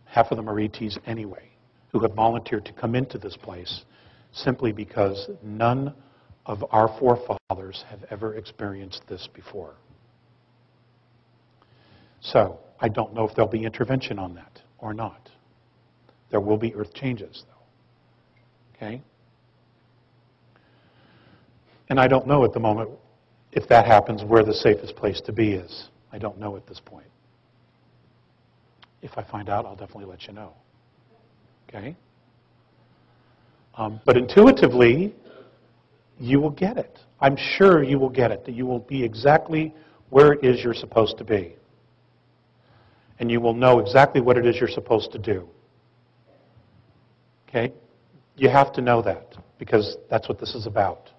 half of them are ETs anyway, who have volunteered to come into this place simply because none of our forefathers have ever experienced this before. So, I don't know if there'll be intervention on that or not. There will be earth changes, though. Okay? And I don't know at the moment, if that happens, where the safest place to be is. I don't know at this point. If I find out, I'll definitely let you know. Okay? But intuitively, you will get it. I'm sure you will get it, that you will be exactly where it is you're supposed to be. And you will know exactly what it is you're supposed to do. Okay? You have to know that, because that's what this is about.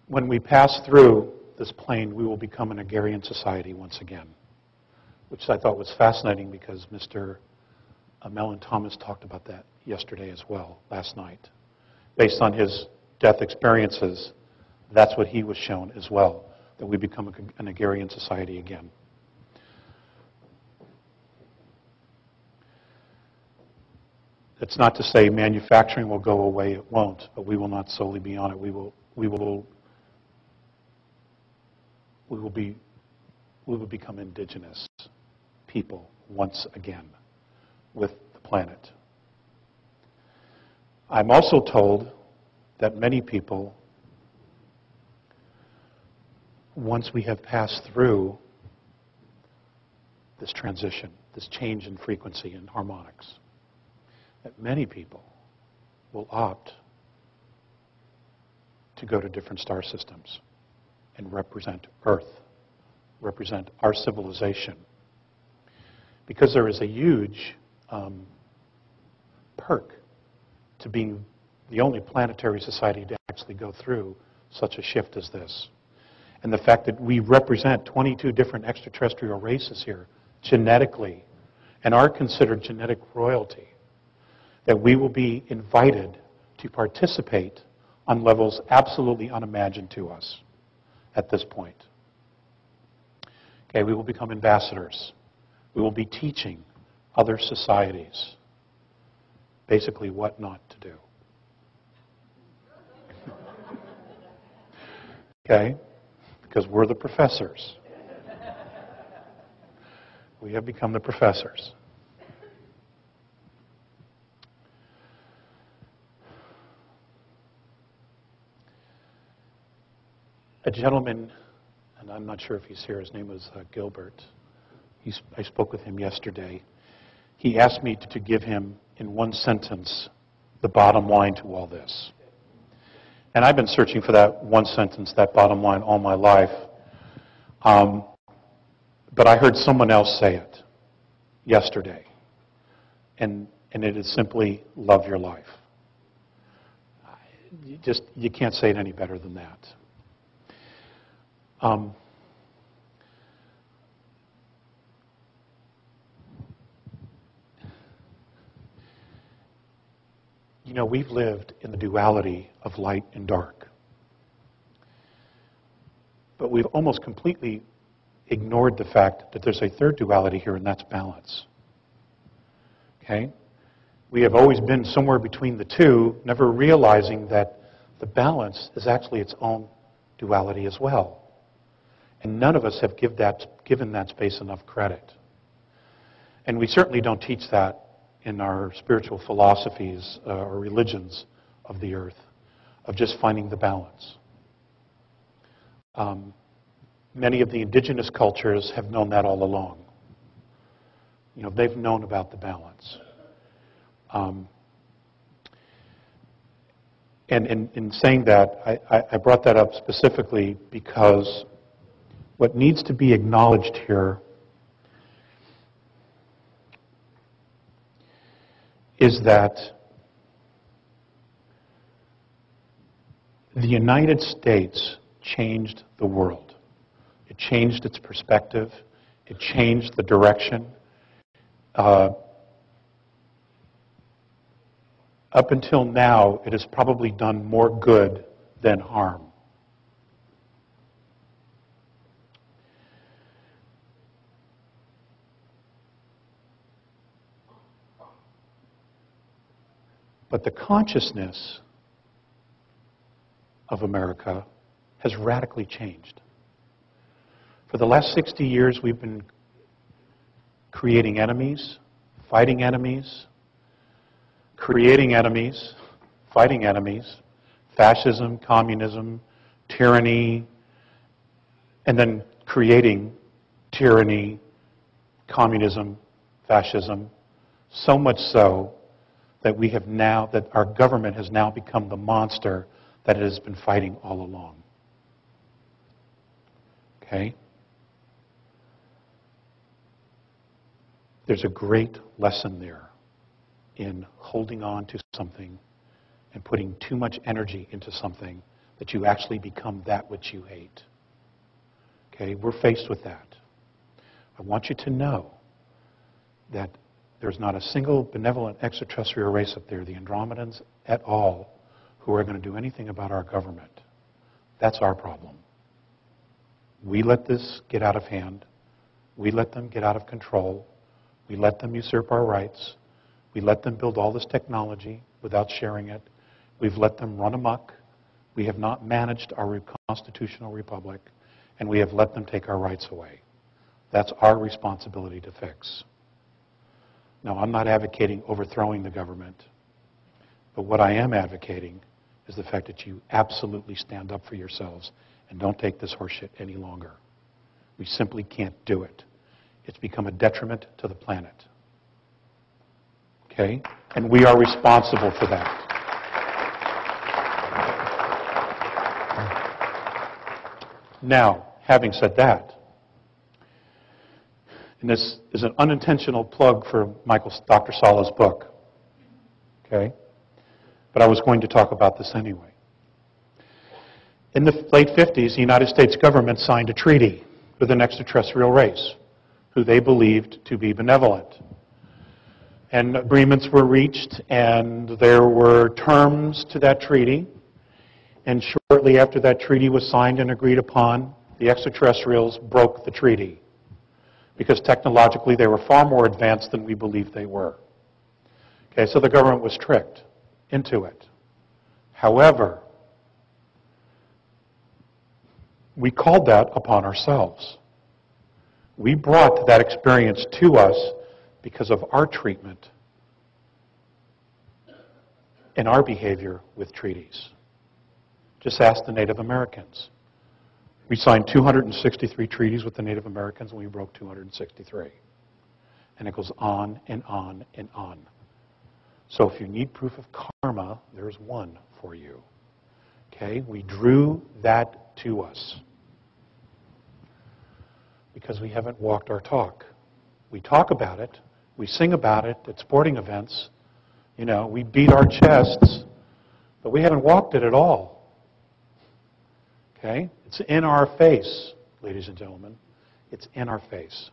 When we pass through this plane, we will become an agrarian society once again, which I thought was fascinating because Mr. Mellon Thomas talked about that yesterday as well, last night. Based on his death experiences, that's what he was shown as well, that we become an agrarian society again. It's not to say manufacturing will go away, it won't, but we will not solely be on it. We will become indigenous people once again with the planet. I'm also told that many people, once we have passed through this transition, this change in frequency and harmonics, that many people will opt to go to different star systems and represent Earth, represent our civilization. Because there is a huge perk to being the only planetary society to actually go through such a shift as this. And the fact that we represent 22 different extraterrestrial races here, genetically, and are considered genetic royalty, that we will be invited to participate on levels absolutely unimagined to us at this point. Okay, we will become ambassadors. We will be teaching other societies basically what not to do. Okay? Because we're the professors. We have become the professors. A gentleman, and I'm not sure if he's here, his name was Gilbert. I spoke with him yesterday. He asked me to give him, in one sentence, the bottom line to all this. And I've been searching for that one sentence, that bottom line, all my life. But I heard someone else say it yesterday. And it is simply, love your life. You can't say it any better than that. You know, we've lived in the duality of light and dark. But we've almost completely ignored the fact that there's a third duality here, and that's balance. Okay? We have always been somewhere between the two, never realizing that the balance is actually its own duality as well. And none of us have given that space enough credit. And we certainly don't teach that in our spiritual philosophies or religions of the earth, of just finding the balance. Many of the indigenous cultures have known that all along. You know, they've known about the balance. And in saying that, I brought that up specifically because what needs to be acknowledged here is that the United States changed the world. It changed its perspective. It changed the direction. Up until now, it has probably done more good than harm. But the consciousness of America has radically changed. For the last 60 years, we've been creating enemies, fighting enemies, creating enemies, fighting enemies, fascism, communism, tyranny, and then creating tyranny, communism, fascism, so much so that we have now, that our government has now become the monster that it has been fighting all along. Okay? There's a great lesson there in holding on to something and putting too much energy into something that you actually become that which you hate. Okay? We're faced with that. I want you to know that there's not a single benevolent extraterrestrial race up there, the Andromedans at all, who are going to do anything about our government. That's our problem. We let this get out of hand. We let them get out of control. We let them usurp our rights. We let them build all this technology without sharing it. We've let them run amok. We have not managed our constitutional republic, and we have let them take our rights away. That's our responsibility to fix. Now, I'm not advocating overthrowing the government, but what I am advocating is the fact that you absolutely stand up for yourselves and don't take this horseshit any longer. We simply can't do it. It's become a detriment to the planet. Okay? And we are responsible for that. Now, having said that, and this is an unintentional plug for Dr. Sala's book, okay? But I was going to talk about this anyway. In the late 50s, the United States government signed a treaty with an extraterrestrial race who they believed to be benevolent. And agreements were reached, and there were terms to that treaty. And shortly after that treaty was signed and agreed upon, the extraterrestrials broke the treaty, because technologically they were far more advanced than we believed they were. Okay, so the government was tricked into it. However, we called that upon ourselves. We brought that experience to us because of our treatment and our behavior with treaties. Just ask the Native Americans. We signed 263 treaties with the Native Americans, and we broke 263. And it goes on and on and on. So if you need proof of karma, there's one for you. Okay? We drew that to us because we haven't walked our talk. We talk about it. We sing about it at sporting events. You know, we beat our chests, but we haven't walked it at all. Okay? It's in our face, ladies and gentlemen. It's in our face.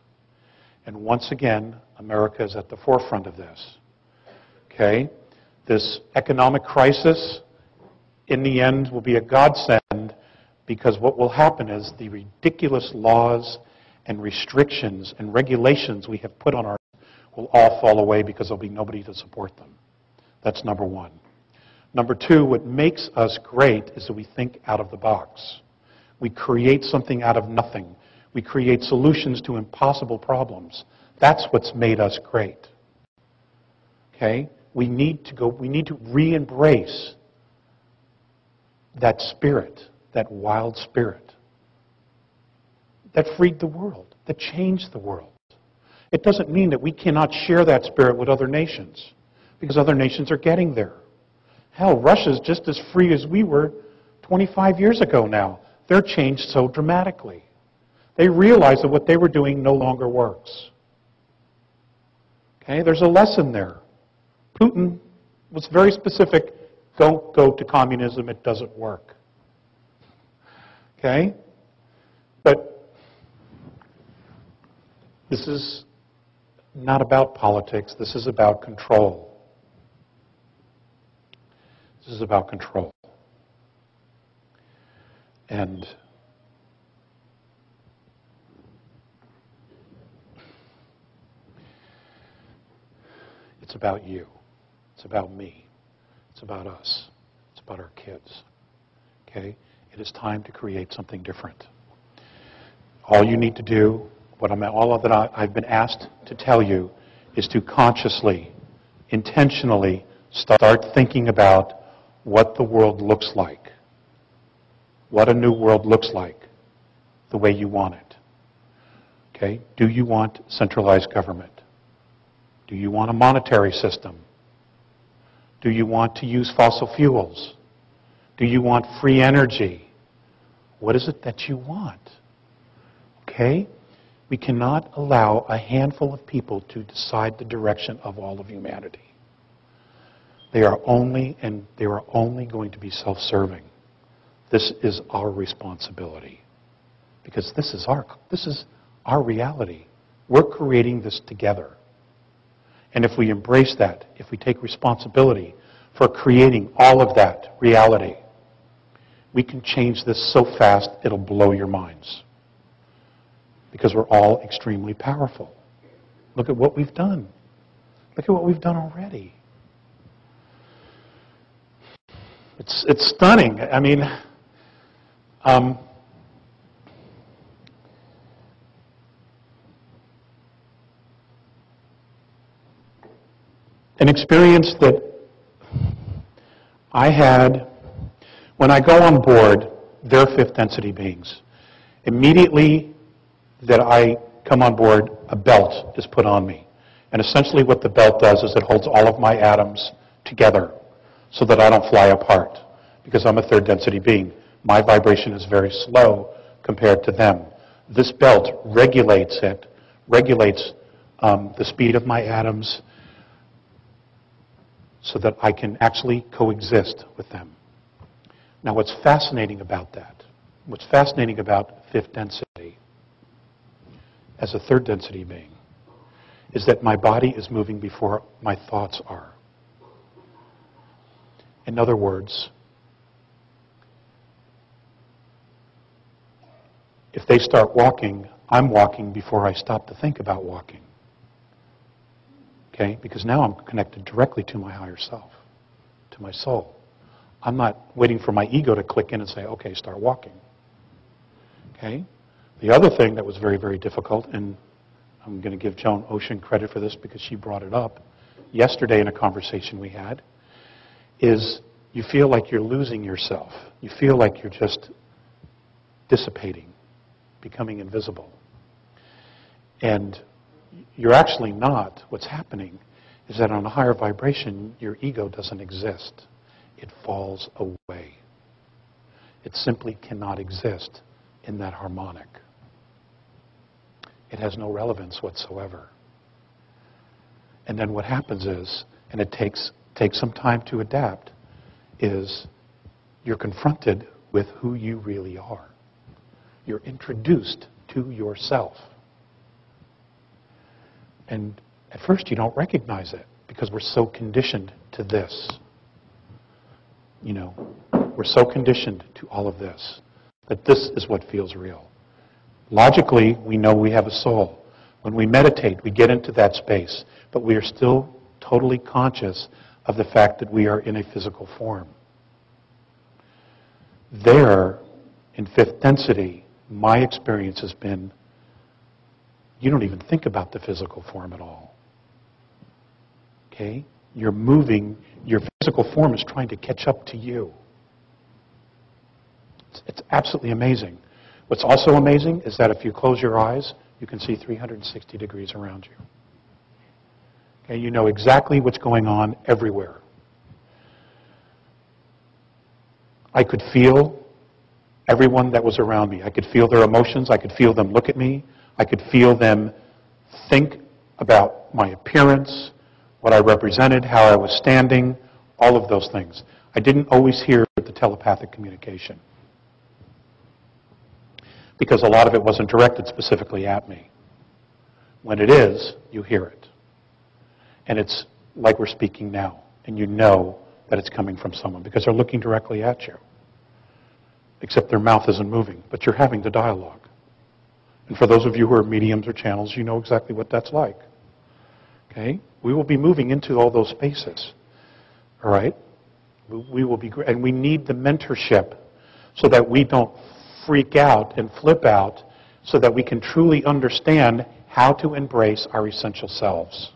And once again, America is at the forefront of this. Okay? This economic crisis, in the end, will be a godsend, because what will happen is the ridiculous laws and restrictions and regulations we have put on our will all fall away because there'll be nobody to support them. That's number one. Number two, what makes us great is that we think out of the box. We create something out of nothing. We create solutions to impossible problems. That's what's made us great. Okay? We need to re-embrace that spirit, that wild spirit that freed the world, that changed the world. It doesn't mean that we cannot share that spirit with other nations, because other nations are getting there. Hell, Russia's just as free as we were 25 years ago now. They're changed so dramatically. They realize that what they were doing no longer works. Okay, there's a lesson there. Putin was very specific. Don't go to communism, it doesn't work. Okay? But this is not about politics. This is about control. This is about control. And it's about you. It's about me. It's about us. It's about our kids. Okay? It is time to create something different. All you need to do, all that I've been asked to tell you, is to consciously, intentionally start thinking about what the world looks like. What a new world looks like, the way you want it. Okay? Do you want centralized government? Do you want a monetary system? Do you want to use fossil fuels? Do you want free energy? What is it that you want? Okay? We cannot allow a handful of people to decide the direction of all of humanity. They are only going to be self-serving. This is our responsibility. Because this is our reality. We're creating this together. And if we embrace that, if we take responsibility for creating all of that reality, we can change this so fast it'll blow your minds. Because we're all extremely powerful. Look at what we've done. Look at what we've done already. It's stunning. I mean, an experience that I had when I go on board, they're fifth density beings. Immediately that I come on board, a belt is put on me. And essentially what the belt does is it holds all of my atoms together so that I don't fly apart. Because I'm a third density being. My vibration is very slow compared to them. This belt regulates the speed of my atoms so that I can actually coexist with them. Now what's fascinating about that, what's fascinating about fifth density as a third density being, is that my body is moving before my thoughts are. In other words, if they start walking, I'm walking before I stop to think about walking. Okay? Because now I'm connected directly to my higher self, to my soul. I'm not waiting for my ego to click in and say, okay, start walking. Okay? The other thing that was very, very difficult, and I'm going to give Joan Ocean credit for this because she brought it up yesterday in a conversation we had, is you feel like you're losing yourself. You feel like you're just dissipating, becoming invisible. And you're actually not. What's happening is that on a higher vibration, your ego doesn't exist. It falls away. It simply cannot exist in that harmonic. It has no relevance whatsoever. And then what happens is, and it takes some time to adapt, is you're confronted with who you really are. You're introduced to yourself. And at first you don't recognize it because we're so conditioned to this. You know, we're so conditioned to all of this that this is what feels real. Logically, we know we have a soul. When we meditate, we get into that space, but we are still totally conscious of the fact that we are in a physical form. There, in fifth density, my experience has been, you don't even think about the physical form at all. Okay? You're moving, your physical form is trying to catch up to you. It's absolutely amazing. What's also amazing is that if you close your eyes, you can see 360 degrees around you. Okay? You know exactly what's going on everywhere. I could feel everyone that was around me. I could feel their emotions. I could feel them look at me. I could feel them think about my appearance, what I represented, how I was standing, all of those things. I didn't always hear the telepathic communication because a lot of it wasn't directed specifically at me. When it is, you hear it. And it's like we're speaking now, and you know that it's coming from someone because they're looking directly at you. Except their mouth isn't moving, but you're having the dialogue. And for those of you who are mediums or channels, you know exactly what that's like. Okay? We will be moving into all those spaces. All right? We will be, and we need the mentorship so that we don't freak out and flip out, so that we can truly understand how to embrace our essential selves.